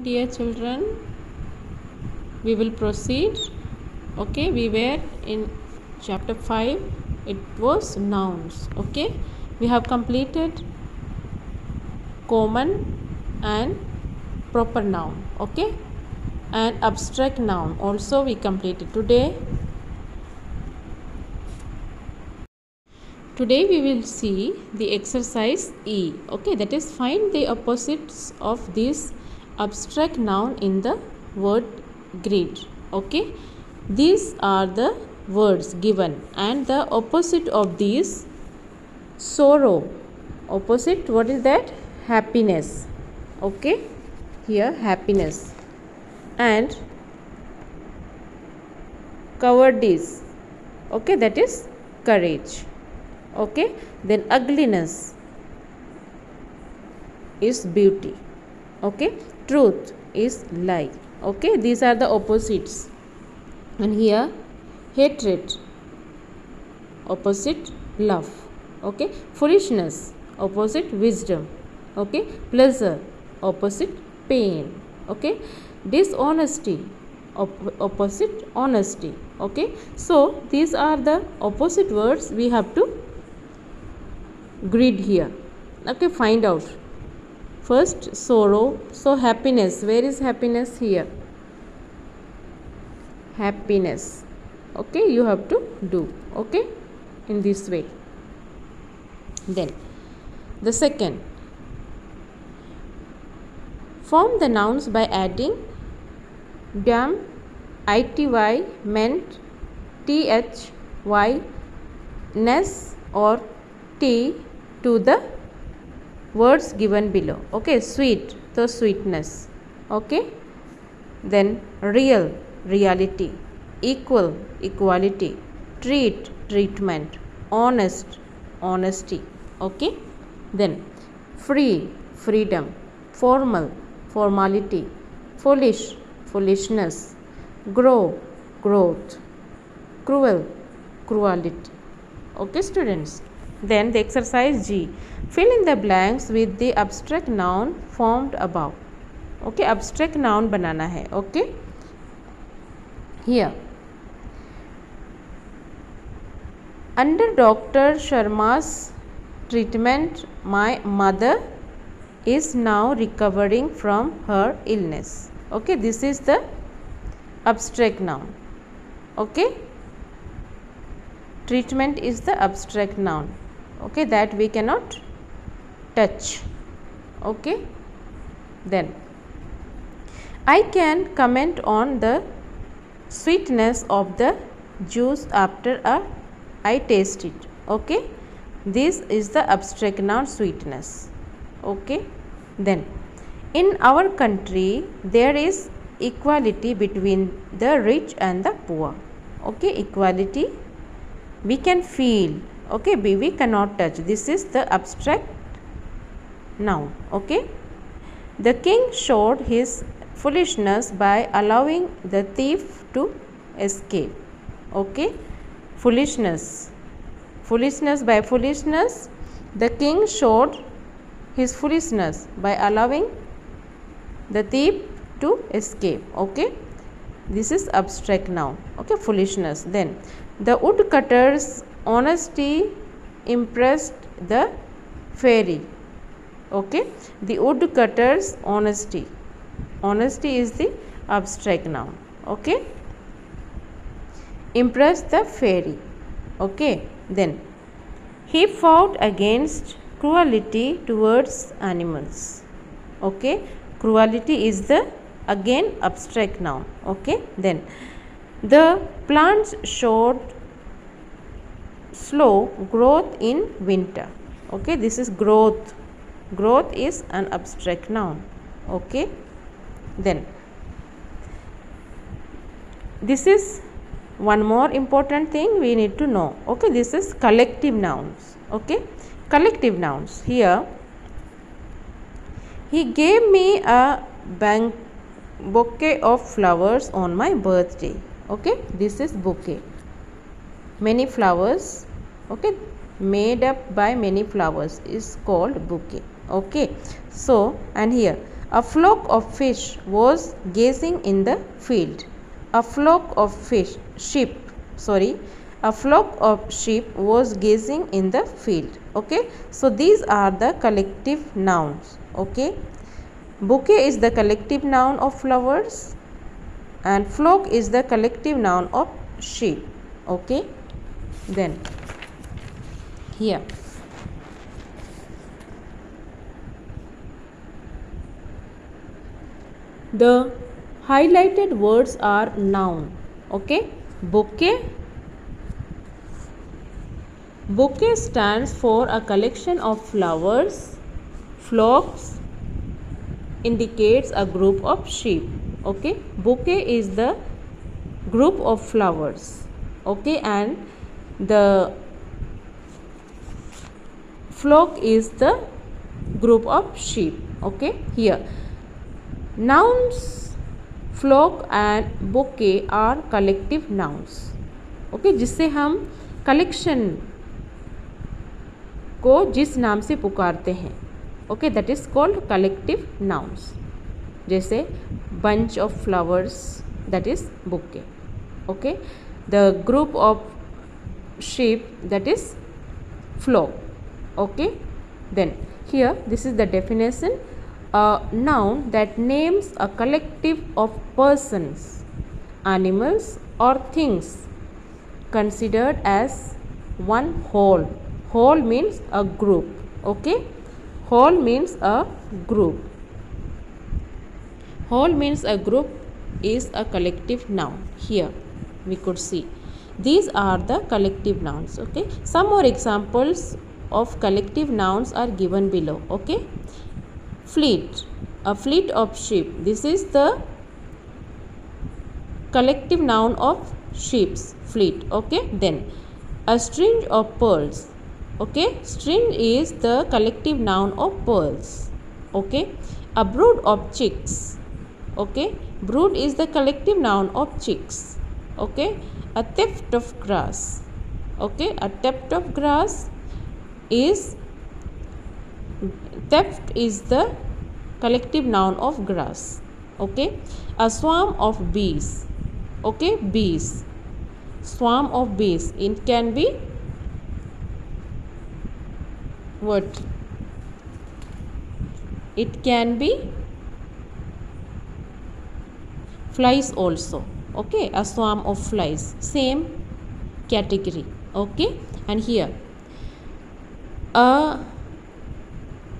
Dear children, we will proceed. Okay, we were in chapter 5. It was nouns. Okay, we have completed common and proper noun. Okay, and abstract noun also we completed. Today we will see the exercise E. Okay, that is find the opposites of this abstract noun in the word grid. Okay, these are the words given and the opposite of these sorrow. Opposite, what is that? Happiness. Okay, here happiness and cowardice. Okay, that is courage. Okay, then ugliness is beauty. Okay, truth is lie. Okay, these are the opposites. And here hatred, opposite love. Okay, foolishness, opposite wisdom. Okay, pleasure, opposite pain. Okay, dishonesty, opposite honesty. Okay, so these are the opposite words we have to grid here. Okay, find out. First sorrow, so happiness, where is happiness? Here, happiness. Okay, you have to do. Okay, in this way. Then the second, form the nouns by adding dam, ity meant, thy ness or t to the words given below. Okay, sweet, so sweetness. Okay, then real, reality, equal, equality, treat, treatment, honest, honesty. Okay, then free, freedom, formal, formality, foolish, foolishness, grow, growth, cruel, cruelty. Okay students, then the exercise G, fill in the blanks with the abstract noun formed above. Okay, abstract noun banana hai. Okay, here under Dr. Sharma's treatment, my mother is now recovering from her illness. Okay, this is the abstract noun. Okay, treatment is the abstract noun. Okay, that we cannot touch. Okay, then I can comment on the sweetness of the juice after I taste it. Okay, this is the abstract noun sweetness. Okay, then in our country there is equality between the rich and the poor. Okay, equality we can feel. Okay, we cannot touch. This is the abstract noun. Okay, the king showed his foolishness by allowing the thief to escape. Okay, foolishness, foolishness, by foolishness the king showed his foolishness by allowing the thief to escape. Okay, this is abstract noun. Okay, foolishness. Then the woodcutter's honesty impressed the fairy. Okay, the woodcutter's honesty, honesty is the abstract noun. Okay, impress the fairy. Okay, then he fought against cruelty towards animals. Okay, cruelty is the again abstract noun. Okay, then the plants showed slow growth in winter. Okay, this is growth. Growth is an abstract noun. Okay, then this is one more important thing we need to know. Okay, this is collective nouns. Okay, collective nouns. Here he gave me a bouquet of flowers on my birthday. Okay, this is bouquet, many flowers. Okay, made up by many flowers is called bouquet. Okay, so and here A flock of fish was gazing in the field. A flock of sheep was gazing in the field. Okay, so these are the collective nouns. Okay, bouquet is the collective noun of flowers and flock is the collective noun of sheep. Okay, then here the highlighted words are noun. Okay, bouquet stands for a collection of flowers. Flocks indicates a group of sheep. Okay, bouquet is the group of flowers. Okay, and the flock is the group of sheep. Okay, here nouns flock and bouquet are collective nouns. Okay, जिससे हम collection को जिस नाम से पुकारते हैं, okay, that is called collective nouns. जैसे bunch of flowers, that is bouquet. Okay, the group of sheep, that is flock. Okay, then here this is the definition. A noun that names a collective of persons, animals or things considered as one whole. Whole means a group. Okay, whole means a group. Whole means a group is a collective noun. Here we could see these are the collective nouns. Okay, some more examples of collective nouns are given below. Okay, fleet, a fleet of sheep, this is the collective noun of sheep's fleet. Okay, then a string of pearls. Okay, string is the collective noun of pearls. Okay, a brood of chicks. Okay, brood is the collective noun of chicks. Okay, a tuft of grass. Okay, a tuft of grass is the collective noun of grass. Okay, a swarm of bees. Okay, bees, swarm of bees, it can be what? It can be flies also. Okay, a swarm of flies, same category. Okay, and here a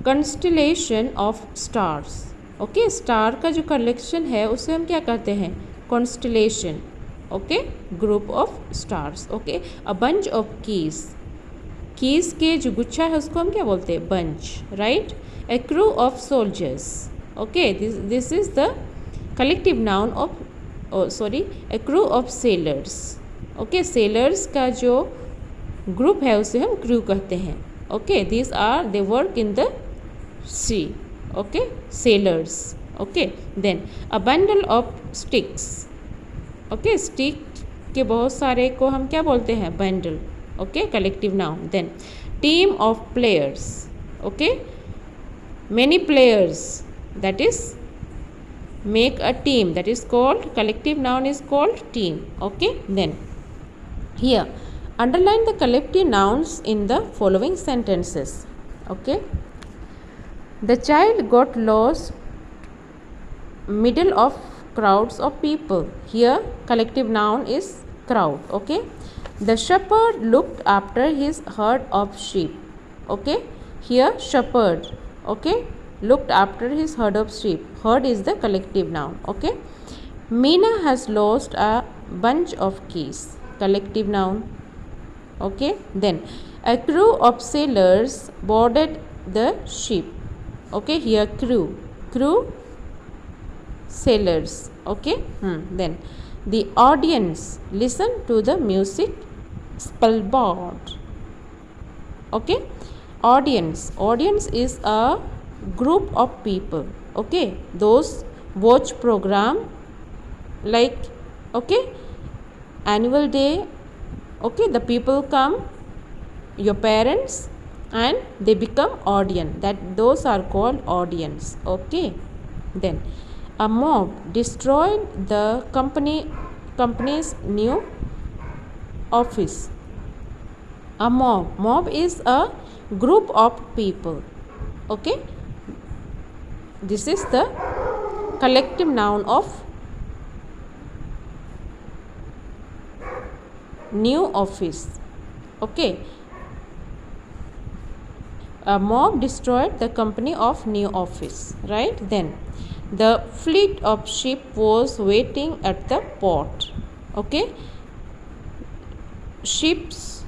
constellation of stars. Okay, star का जो collection है उसे हम क्या कहते हैं? Constellation. Okay, group of stars. Okay, a bunch of keys. Keys के जो गुच्छा है उसको हम क्या बोलते हैं? Bunch. Right. A crew of soldiers. Okay, this is the collective noun of, a crew of sailors. Okay, sailors का जो ग्रुप है उसे हम क्रू कहते हैं. Okay, this are they work in the C. Okay, sailors. Okay, then a bundle of sticks. Okay, stick के बहुत सारे को हम क्या बोलते हैं? Bundle. Okay, collective noun. Then team of players. Okay, many players, that is make a team, that is called collective noun is called team. Okay, then here underline the collective nouns in the following sentences. Okay, the child got lost middle of crowds of people. Here collective noun is crowd. Okay, the shepherd looked after his herd of sheep. Okay, here shepherd. Okay, looked after his herd of sheep. Herd is the collective noun. Okay, Meena has lost a bunch of keys. Collective noun. Okay, then a crew of sailors boarded the ship. Okay, here crew sailors. Okay, then the audience listen to the music spellbound. Okay, audience is a group of people. Okay, those watch program like, okay, annual day. Okay, the people come, your parents, and they become audience, that those are called audience. Okay, Then a mob destroyed the company's new office. A mob is a group of people. Okay, this is the collective noun of new office. Okay, a mob destroyed the company of new office, right? Then the fleet of ship was waiting at the port. Okay, ship's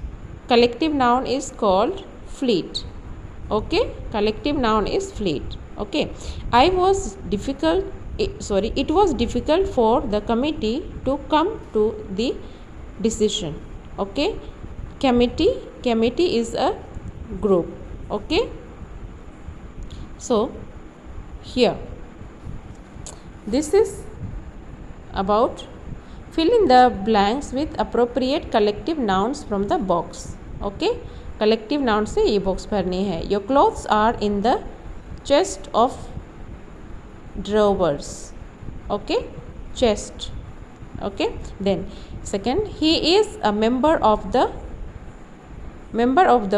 collective noun is called fleet. Okay, collective noun is fleet. Okay, it was difficult for the committee to come to the decision. Okay, committee is a group. Okay, so here this is about fill in the blanks with appropriate collective nouns from the box. Okay, collective noun से ये box भरनी है. Your clothes are in the chest of drawers. Okay, chest. Okay, then second, he is a member of the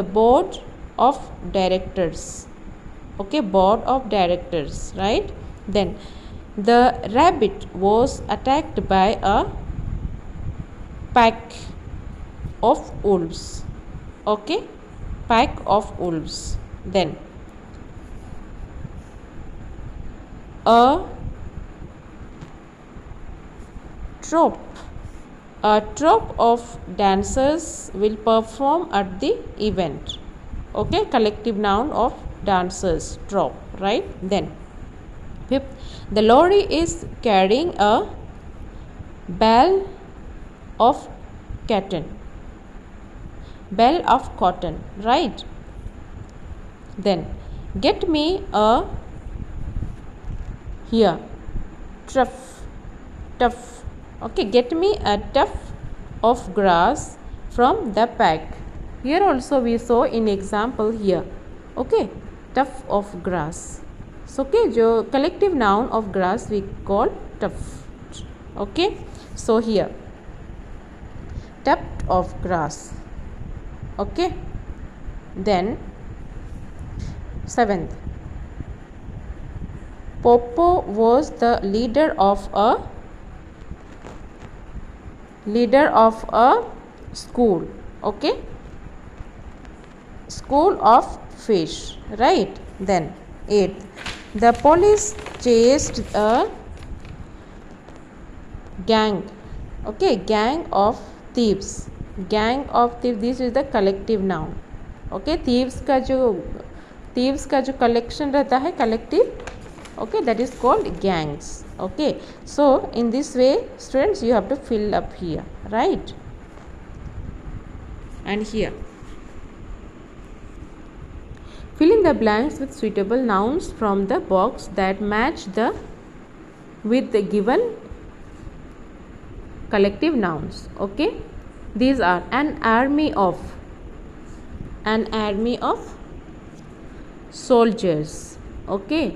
board of directors. Okay, board of directors, right? Then the rabbit was attacked by a pack of wolves. Okay, pack of wolves. Then a troupe of dancers will perform at the event. Okay, collective noun of dancers, troupe, right? Then fifth, the lorry is carrying a bale of cotton, right? Then get me a tuft. Okay, get me a tuft of grass from the pack. Here also we saw in example here. Okay, tuft of grass. So okay, जो collective noun of grass we call tuft. Okay, so here tuft of grass. Okay, then seventh, Popo was the leader of a school. Okay, school of fish, right? Then eighth, the police chased a gang. Okay, gang of thieves. This is the collective noun. Okay, thieves का जो collection रहता है collective. Okay, that is called gangs. Okay, so in this way students you have to fill up here, right? And here fill in the blanks with suitable nouns from the box that match with the given collective nouns. Okay, these are an army of soldiers. Okay,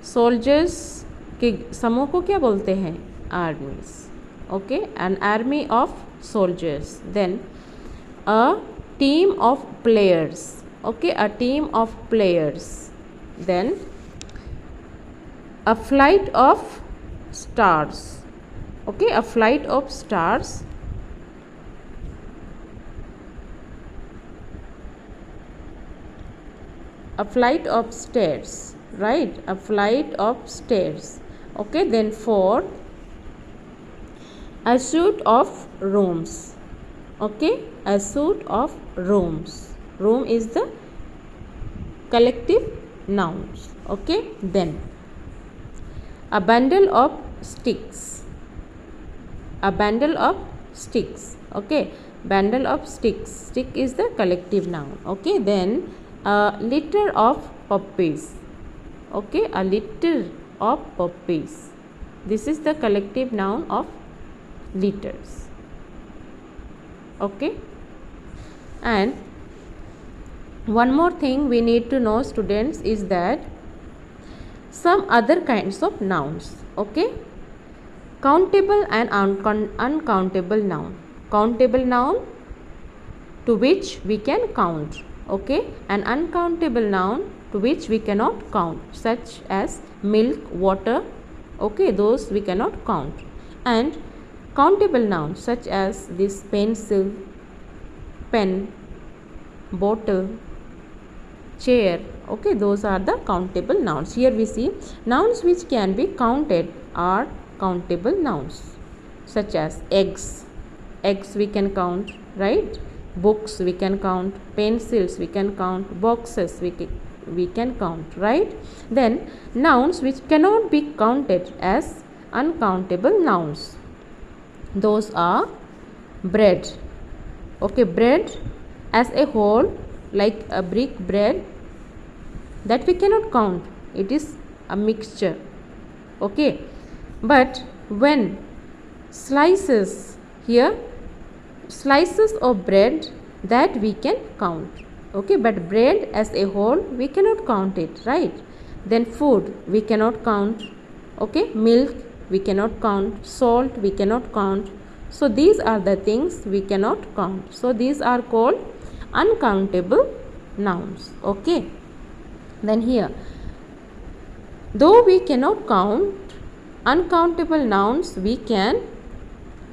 soldiers के समूह को क्या बोलते हैं? armies. Okay, an army of soldiers. Then a team of players. Okay, a team of players. Then a flight of stars. Okay, a flight of stars. A flight of stairs, right? A flight of stairs. Okay, then four, a suite of rooms. Okay, a suite of rooms. Room is the collective nouns. Okay, then a bundle of sticks. A bundle of sticks. Okay, bundle of sticks. Stick is the collective noun. Okay, then a litter of puppies. Okay, a litter of puppies. This is the collective noun of litters. Okay, and one more thing we need to know, students, is that some other kinds of nouns. Okay, countable and uncountable noun. Countable noun to which we can count, okay, and uncountable noun to which we cannot count, such as milk, water, okay, those we cannot count. And countable nouns such as this pencil, pen, bottle, chair, okay, those are the countable nouns. Here we see nouns which can be counted are countable nouns, such as eggs. Eggs we can count, right? Books we can count, pencils we can count, boxes we can count, right? Then nouns which cannot be counted as uncountable nouns, those are bread. Okay, bread as a whole, like a brick bread, that we cannot count, it is a mixture, okay. But when slices, here slices of bread, that we can count, okay, but bread as a whole we cannot count it, right? Then food we cannot count, okay, milk we cannot count, salt we cannot count. So these are the things we cannot count, so these are called uncountable nouns, okay. Then here, though we cannot count uncountable nouns, we can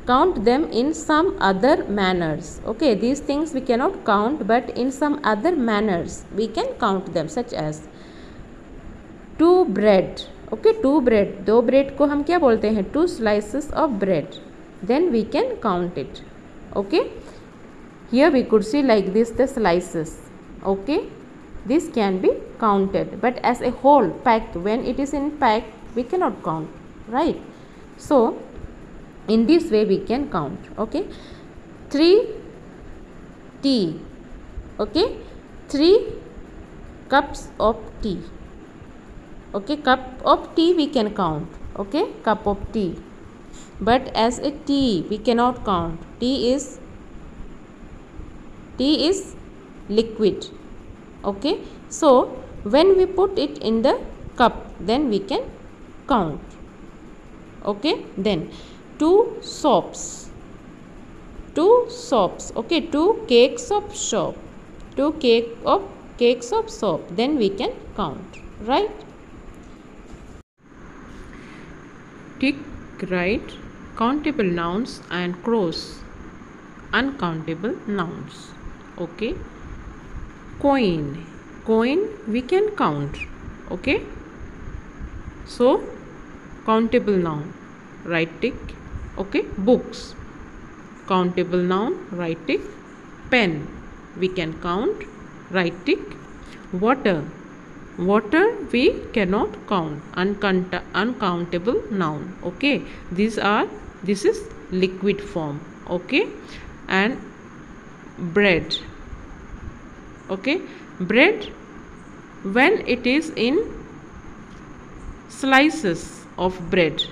count them in some other manners, okay. These things we cannot count, but in some other manners we can count them, such as two bread, okay, two bread, दो bread को हम क्या बोलते हैं, two slices of bread, then we can count it, okay. Here we could see like this the slices, okay, this can be counted, but as a whole packed, when it is in pack we cannot count, right? So in this way we can count, okay. 3 tea, okay, 3 cups of tea, okay, cup of tea we can count, okay, cup of tea, but as a tea we cannot count. Tea is liquid, okay. So when we put it in the cup, then we can count, okay. Then two soaps, okay, two cakes of soap, cakes of soap, then we can count, right? Tick, right, countable nouns and cross uncountable nouns, okay. Coin we can count, okay, so countable noun, right tick, okay. Books, countable noun, right tick. Pen we can count, right tick. Water we cannot count, uncountable noun, okay. This is liquid form, okay. And bread, okay, bread when it is in slices of bread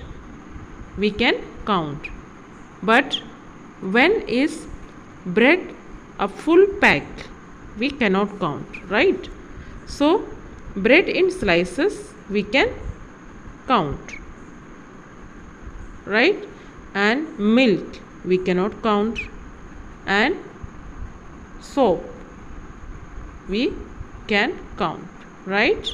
we can count, but when is bread a full pack we cannot count, right? So bread in slices we can count, right? And milk we cannot count, and soap we can count, right?